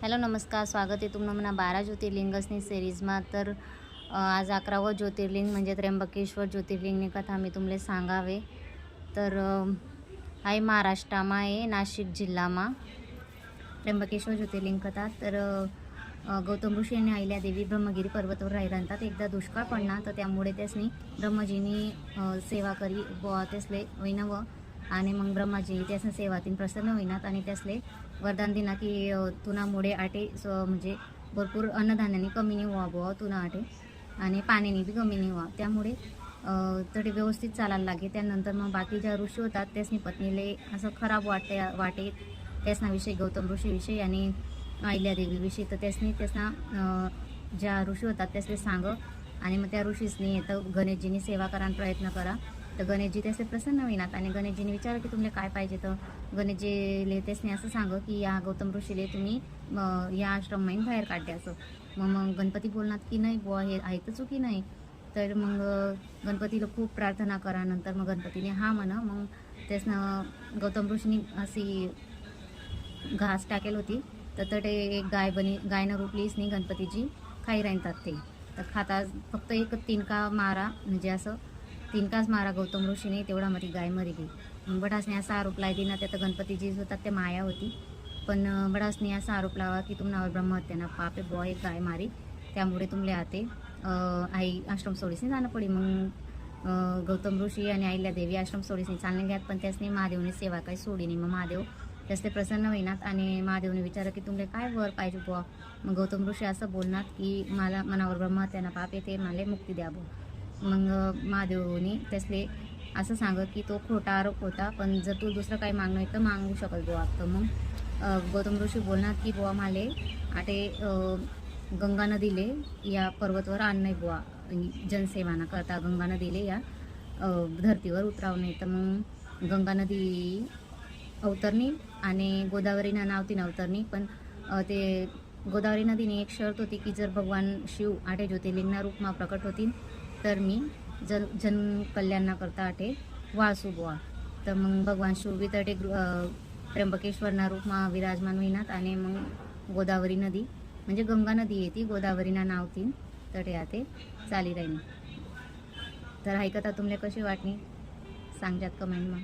Hello नमस्कार, स्वागत आहे तुमनं म्हणा 12 ज्योतिर्लिंगसनी सिरीजमा। तर आज 11वं ज्योतिर्लिंग म्हणजे त्र्यंबकेश्वर ज्योतिर्लिंगनी कथा मी तुम्हाला सांगावे। तर आहे महाराष्ट्रामा आहे, नाशिक जिल्हामा त्र्यंबकेश्वर ज्योतिर्लिंग कथा। तर गौतम ऋषी आणि अहिल्यादेवी ब्रह्मगिरी पर्वतावर राहतात। एकदा दुष्काळ पडला तर त्यामुळे त्यासनी ब्रह्मजीनी सेवा करी बुवा त्यासले वैनव आणि मग ब्रह्माजी त्यासने सेवातीन प्रसन्न होईनात आणि त्यासले वरदान दिना की तुनामुळे आटे म्हणजे भरपूर अन्नधान्याने कमी नाही व्हा बुवा तुना आटे आणि पाण्याने बी कमी नाही व्हा। त्यामुळे तरी व्यवस्थित चालायला लागे। त्यानंतर मग बाकी ज्या ऋषी होतात त्यासनी पत्नीले असं खराब वाटे त्यासनाविषयी गौतम ऋषीविषयी आणि अहिल्यादेवीविषयी। तर त्यासना ज्या ऋषी होतात त्यासले सांग आणि मग त्या ऋषीसनी येतं गणेशजीनी सेवा करायला प्रयत्न करा। तर गणेशजी त्याचे प्रसन्न होईनात आणि गणेशजीने विचारलं की तुम्हाला काय पाहिजे। तर गणेशजीले त्यासने असं सांग की या गौतम ऋषीले तुम्ही या आश्रममाईन बाहेर काढते असं। मग गणपती बोलणार की नाही बुवा हे आहे तर चुकी नाही। तर मग गणपतीला खूप प्रार्थना करा, नंतर मग गणपतीने हा म्हणा। मग त्यासनं गौतम ऋषीनी अशी घास टाकेल होती तर ते एक गायनं रूपलीसनी गणपतीची खाई राहतात ते। तर खाता फक्त एक तिनका मारा म्हणजे असं तिनकाच मारा गौतम ऋषीने, तेवढा मरी गाय मरी गई। बडासने असा आरोप लायदी ना त्या गणपतीजी होतात ते माया होती, पण बडासने असा आरोप लावा की तुम्हाला ब्रह्महत्याना पाप आहे बुवा, एक गाय मारी त्यामुळे तुमले आते आई आश्रम सोडीसनी जाणं पडी। मग गौतम ऋषी आणि अहिल्यादेवी आश्रम सोडीसनी चालणे घ्यात, पण त्यासनी महादेवने सेवा काही सोडी नाही। मग महादेव त्यासले प्रसन्न होईनात आणि महादेवने विचारलं की तुमले काय वर पाहिजे बुवा। मग गौतम ऋषी असं बोलणार की मला मनावर ब्रह्महत्याना पाप येते, मला मुक्ती द्या बुवा। मग महादेवनी त्यासले असं सांग की तो खोटा आरोप होता, पण जर तू दुसरं काही मागणं तर मागू शकल बुवा। तर मग गौतम ऋषी बोलणार की बुवा माले आटे गंगा नदीले या पर्वतवर आण नाही बुवा, जनसेवाना करता गंगा नदीले या धरतीवर उतराव नाही। तर मग गंगा नदी अवतरणी आणि गोदावरीना नावतीन अवतरणी, पण ते गोदावरी नदीने एक शर्त होती की जर भगवान शिव आठे ज्योतिर्लिंगना रूपमा प्रकट होतील तर मी जन कल्याणना करता आठे वाळसू बुवा। तर मग भगवान शिव बी तटे त्र्यंबकेश्वरना रूपमा विराजमान होईनात आणि मग गोदावरी नदी म्हणजे गंगा नदी येते गोदावरीना नावतीन तटे आते चाली राहिली। तर ऐकता तुमले कशी वाटणी सांगजात कमेंटमा।